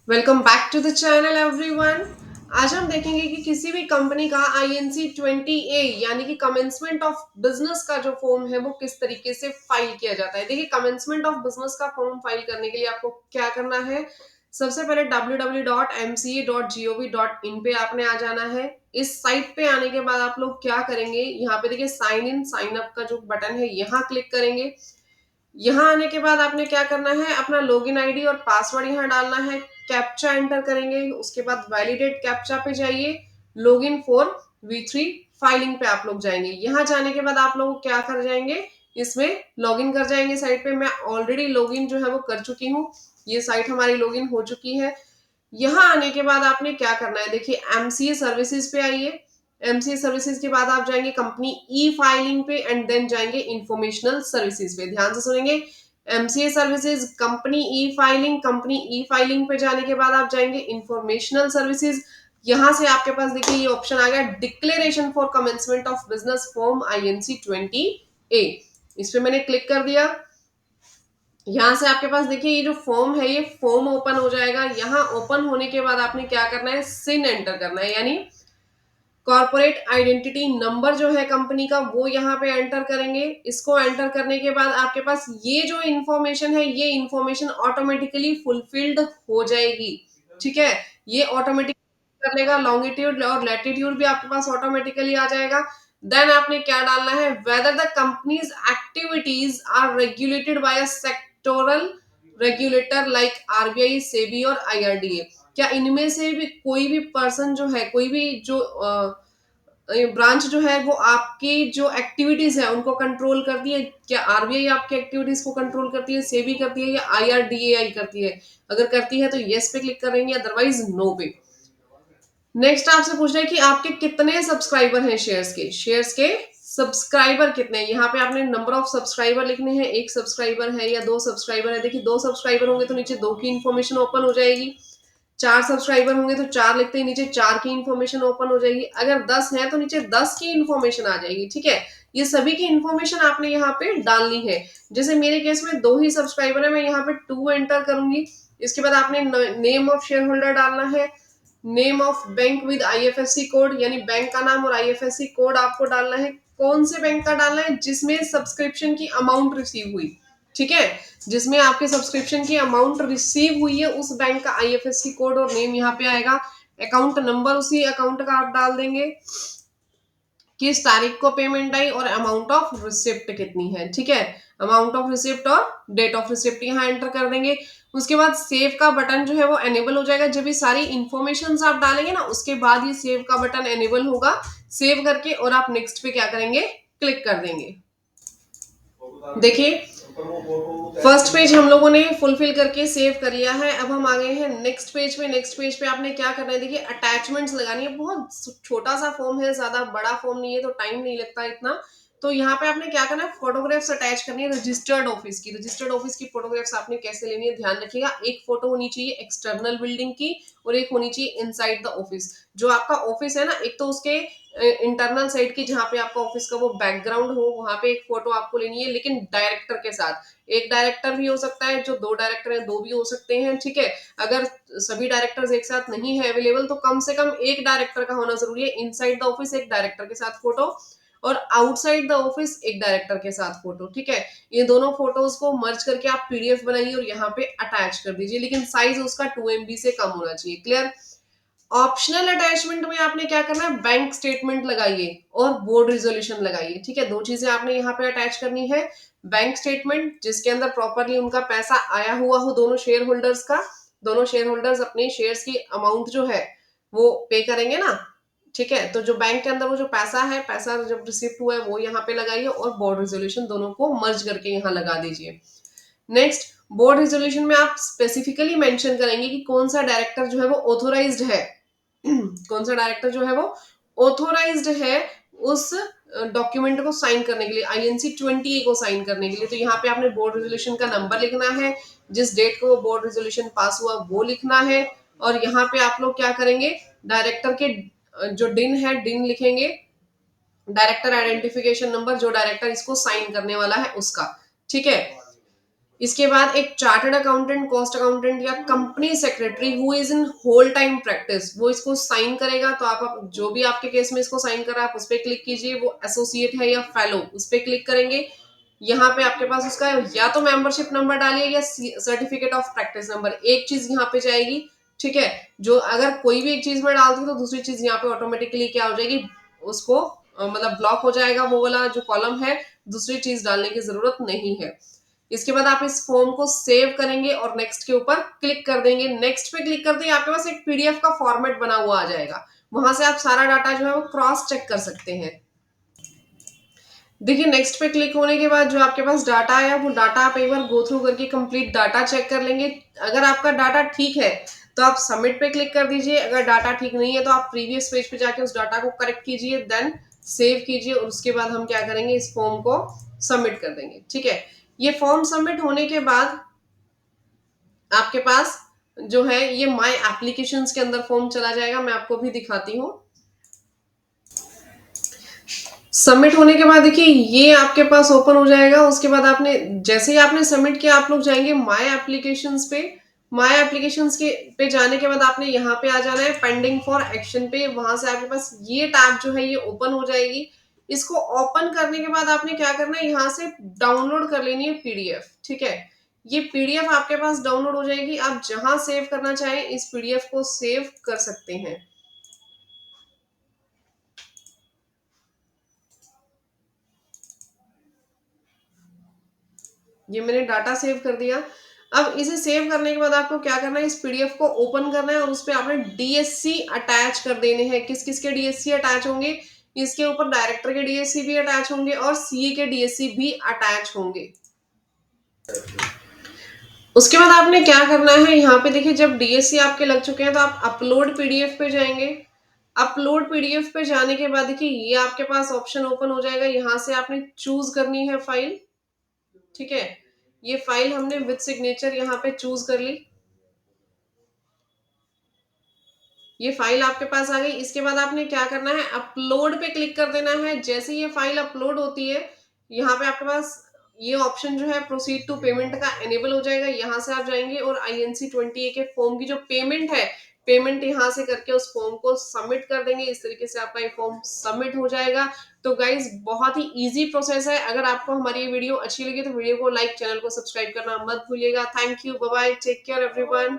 Welcome back to the channel everyone. आज हम देखेंगे कि किसी भी कंपनी का INC 20A यानी कि कमेंसमेंट ऑफ बिजनेस का जो फॉर्म है वो किस तरीके से फाइल किया जाता है। देखिए, कमेंसमेंट ऑफ बिजनेस का फॉर्म फाइल करने के लिए आपको क्या करना है। सबसे पहले www.mca.gov.in पे आपने आ जाना है। इस साइट पे आने के बाद आप लोग क्या करेंगे, यहाँ पे देखिए साइन इन साइन अप का जो बटन है यहाँ क्लिक करेंगे। यहाँ आने के बाद आपने क्या करना है, अपना लॉगिन आईडी और पासवर्ड यहाँ डालना है। कैप्चा एंटर करेंगे, उसके बाद वैलिडेट कैप्चा पे जाइए। लॉगिन फॉर V3 फाइलिंग पे आप लोग जाएंगे। यहाँ जाने के बाद आप लोग क्या कर जाएंगे, इसमें लॉगिन कर जाएंगे साइट पे। मैं ऑलरेडी लॉगिन जो है वो कर चुकी हूँ। ये साइट हमारी लॉगिन हो चुकी है। यहाँ आने के बाद आपने क्या करना है, देखिए एमसीए सर्विसेज पे आइए। एमसीए सर्विसेज के बाद आप जाएंगे कंपनी ई फाइलिंग पे एंड देन जाएंगे इंफॉर्मेशनल सर्विसेज पे। ध्यान से सुनेंगे, एमसीए सर्विसेज, कंपनी ई फाइलिंग पे जाने के बाद आप जाएंगे इंफॉर्मेशनल सर्विसेज। यहां से आपके पास देखिए ये ऑप्शन आ गया, declaration for commencement of business form INC 20A। इस पे मैंने क्लिक कर दिया। यहाँ से आपके पास देखिए ये जो फॉर्म है ये फॉर्म ओपन हो जाएगा। यहाँ ओपन होने के बाद आपने क्या करना है, सिन एंटर करना है, यानी कॉर्पोरेट आइडेंटिटी नंबर जो है कंपनी का वो यहाँ पे एंटर करेंगे। इसको एंटर करने के बाद आपके पास ये जो इंफॉर्मेशन है ये इंफॉर्मेशन ऑटोमेटिकली फुलफिल्ड हो जाएगी। ठीक है, ये ऑटोमेटिक कर लेगा। लॉन्गिट्यूड और लैटिट्यूड भी आपके पास ऑटोमेटिकली आ जाएगा। देन आपने क्या डालना है, whether the companies activities are regulated by a sectoral regulator like RBI, SEBI और IRDA। क्या इनमें से भी कोई भी पर्सन जो है, कोई भी जो ब्रांच जो है वो आपकी जो एक्टिविटीज है उनको कंट्रोल करती है। क्या RBI आपकी एक्टिविटीज को कंट्रोल करती है, सेबी करती है या IRDAI करती है? अगर करती है तो यस पे क्लिक करेंगे, अदरवाइज नो पे। नेक्स्ट आपसे पूछ रहे हैं कि आपके कितने सब्सक्राइबर हैं शेयर्स के सब्सक्राइबर कितने हैं। यहाँ पे आपने नंबर ऑफ सब्सक्राइबर लिखने हैं, एक सब्सक्राइबर है या दो सब्सक्राइबर है। देखिए, दो सब्सक्राइबर होंगे तो नीचे दो की इन्फॉर्मेशन ओपन हो जाएगी। चार सब्सक्राइबर होंगे तो चार लिखते ही नीचे चार की इन्फॉर्मेशन ओपन हो जाएगी। अगर 10 है तो नीचे 10 की इन्फॉर्मेशन आ जाएगी। ठीक है, ये सभी की इन्फॉर्मेशन आपने यहाँ पे डालनी है। जैसे मेरे केस में दो ही सब्सक्राइबर है, मैं यहाँ पे 2 एंटर करूंगी। इसके बाद आपने नेम ऑफ शेयर होल्डर डालना है, name of bank with IFSC code, यानी बैंक का नाम और IFSC कोड आपको डालना है। कौन से बैंक का डालना है, जिसमें सब्सक्रिप्शन की अमाउंट रिसीव हुई। ठीक है, जिसमें आपके सब्सक्रिप्शन की अमाउंट रिसीव हुई है उस बैंक का IFSC कोड और नेम यहाँ पे आएगा। अकाउंट नंबर उसी अकाउंट का आप डाल देंगे, किस तारीख को पेमेंट आई और अमाउंट ऑफ रिसिप्ट कितनी है। ठीक है, अमाउंट ऑफ रिसिप्ट और डेट ऑफ रिसिप्ट यहाँ एंटर कर देंगे। उसके बाद सेव का बटन जो है वो एनेबल हो जाएगा। जब ये सारी इंफॉर्मेशन आप डालेंगे ना, उसके बाद ये सेव का बटन एनेबल होगा। सेव करके और आप नेक्स्ट पे क्या करेंगे, क्लिक कर देंगे। देखिए, फर्स्ट पेज हम लोगों ने फुलफिल करके सेव कर लिया है। अब हम आ गए हैं नेक्स्ट पेज पे। नेक्स्ट पेज पे आपने क्या करना है, देखिए अटैचमेंट्स लगानी है। बहुत छोटा सा फॉर्म है, ज्यादा बड़ा फॉर्म नहीं है, तो टाइम नहीं लगता इतना। तो यहाँ पे आपने क्या करना है, फोटोग्राफ्स अटैच करनी है रजिस्टर्ड ऑफिस की फोटोग्राफ्स आपने कैसे लेनी है ध्यान रखिएगा। एक फोटो होनी चाहिए एक्सटर्नल बिल्डिंग की और एक होनी चाहिए इनसाइड द ऑफिस। जो आपका ऑफिस है ना, एक तो उसके इंटरनल साइड की जहाँ पे आपका ऑफिस का वो बैकग्राउंड हो, वहां पे एक फोटो आपको लेनी है, लेकिन डायरेक्टर के साथ। एक डायरेक्टर भी हो सकता है, जो दो डायरेक्टर हैं दो भी हो सकते हैं। ठीक है, अगर सभी डायरेक्टर्स एक साथ नहीं है अवेलेबल तो कम से कम एक डायरेक्टर का होना जरूरी है। इनसाइड द ऑफिस एक डायरेक्टर के साथ फोटो और आउटसाइड द ऑफिस एक डायरेक्टर के साथ फोटो। ठीक है, ये दोनों फोटोज को मर्ज करके आप PDF बनाइए और यहाँ पे अटैच कर दीजिए, लेकिन साइज उसका 2 MB से कम होना चाहिए। क्लियर। ऑप्शनल अटैचमेंट में आपने क्या करना है, बैंक स्टेटमेंट लगाइए और बोर्ड रिजोल्यूशन लगाइए। ठीक है, दो चीजें आपने यहाँ पे अटैच करनी है। बैंक स्टेटमेंट जिसके अंदर प्रॉपरली उनका पैसा आया हुआ हो, दोनों शेयर होल्डर्स का। दोनों शेयर होल्डर्स अपने शेयर्स की अमाउंट जो है वो पे करेंगे ना। ठीक है, तो जो बैंक के अंदर वो जो पैसा है, पैसा जब रिसिप्ट हुआ है वो यहाँ पे लगाइए और बोर्ड रेजोल्यूशन दोनों को मर्ज करके यहाँ लगा दीजिए। नेक्स्ट, बोर्ड रेजोल्यूशन में आप स्पेसिफिकली मेंशन करेंगे कि कौन सा डायरेक्टर जो है वो ऑथोराइज्ड है। कौन सा डायरेक्टर जो है वो ऑथोराइज्ड है उस डॉक्यूमेंट को साइन करने के लिए, INC 20A को साइन करने के लिए। तो यहाँ पे आपने बोर्ड रेजोल्यूशन का नंबर लिखना है, जिस डेट को वो बोर्ड रेजोल्यूशन पास हुआ वो लिखना है। और यहाँ पे आप लोग क्या करेंगे, डायरेक्टर के जो डिन है डिन लिखेंगे, डायरेक्टर आइडेंटिफिकेशन नंबर, जो डायरेक्टर इसको साइन करने वाला है उसका। ठीक है, इसके बाद एक चार्टर्ड अकाउंटेंट, कॉस्ट अकाउंटेंट या company secretary who is in whole time practice, वो इसको साइन करेगा। तो आप जो भी आपके केस में इसको साइन कर रहा है आप उस पर क्लिक कीजिए। वो एसोसिएट है या फेलो, उस पर क्लिक करेंगे। यहाँ पे आपके पास उसका या तो मेंबरशिप नंबर डालिए या सर्टिफिकेट ऑफ प्रैक्टिस नंबर, एक चीज यहाँ पे जाएगी। ठीक है, जो अगर कोई भी एक चीज में डालती है तो दूसरी चीज यहाँ पे ऑटोमेटिकली क्या हो जाएगी, उसको मतलब ब्लॉक हो जाएगा वो वाला जो कॉलम है, दूसरी चीज डालने की जरूरत नहीं है। इसके बाद आप इस फॉर्म को सेव करेंगे और नेक्स्ट के ऊपर क्लिक कर देंगे। नेक्स्ट पे क्लिक करते ही आपके पास एक पीडीएफ का फॉर्मेट बना हुआ आ जाएगा, वहां से आप सारा डाटा जो है वो क्रॉस चेक कर सकते हैं। देखिए नेक्स्ट पे क्लिक होने के बाद जो आपके पास डाटा आया वो डाटा आप एक बार गो थ्रू करके कंप्लीट डाटा चेक कर लेंगे। अगर आपका डाटा ठीक है तो आप सबमिट पे क्लिक कर दीजिए, अगर डाटा ठीक नहीं है तो आप प्रीवियस पेज पे जाके उस डाटा को करेक्ट कीजिए, देन सेव कीजिए और उसके बाद हम क्या करेंगे, इस फॉर्म को सबमिट कर देंगे। ठीक है, ये फॉर्म सबमिट होने के बाद आपके पास जो है ये माय एप्लीकेशंस के अंदर फॉर्म चला जाएगा। मैं आपको भी दिखाती हूँ। सबमिट होने के बाद देखिए ये आपके पास ओपन हो जाएगा। उसके बाद आपने जैसे ही आपने सबमिट किया आप लोग जाएंगे माय एप्लीकेशंस पे। माय एप्लीकेशंस के पे जाने के बाद आपने यहाँ पे आ जाना है पेंडिंग फॉर एक्शन पे। वहां से आपके पास ये टैब जो है ये ओपन हो जाएगी। इसको ओपन करने के बाद आपने क्या करना है, यहाँ से डाउनलोड कर लेनी है पीडीएफ। ठीक है, ये पीडीएफ आपके पास डाउनलोड हो जाएगी। आप जहां सेव करना चाहें इस पीडीएफ को सेव कर सकते हैं। ये मैंने डाटा सेव कर दिया। अब इसे सेव करने के बाद आपको क्या करना है, इस पीडीएफ को ओपन करना है और उस पर आपने डीएससी अटैच कर देने हैं। किस किस के डीएससी अटैच होंगे, इसके ऊपर डायरेक्टर के डीएससी भी अटैच होंगे और सीए के डीएससी भी अटैच होंगे। उसके बाद आपने क्या करना है, यहाँ पे देखिए जब डीएससी आपके लग चुके हैं तो आप अपलोड पीडीएफ पे जाएंगे। अपलोड पीडीएफ पे जाने के बाद देखिए ये आपके पास ऑप्शन ओपन हो जाएगा। यहाँ से आपने चूज करनी है फाइल। ठीक है, ये फाइल हमने विद सिग्नेचर यहाँ पे चूज कर ली। ये फाइल आपके पास आ गई। इसके बाद आपने क्या करना है, अपलोड पे क्लिक कर देना है। जैसे ये फाइल अपलोड होती है यहाँ पे आपके पास ये ऑप्शन जो है प्रोसीड टू पेमेंट का एनेबल हो जाएगा। यहाँ से आप जाएंगे और INC20A के फॉर्म की जो पेमेंट है, पेमेंट यहाँ से करके उस फॉर्म को सबमिट कर देंगे। इस तरीके से आपका ये फॉर्म सबमिट हो जाएगा। तो गाइज बहुत ही इजी प्रोसेस है। अगर आपको हमारी ये वीडियो अच्छी लगी तो वीडियो को लाइक, चैनल को सब्सक्राइब करना मत भूलिएगा। Thank you, bye bye, take care everyone.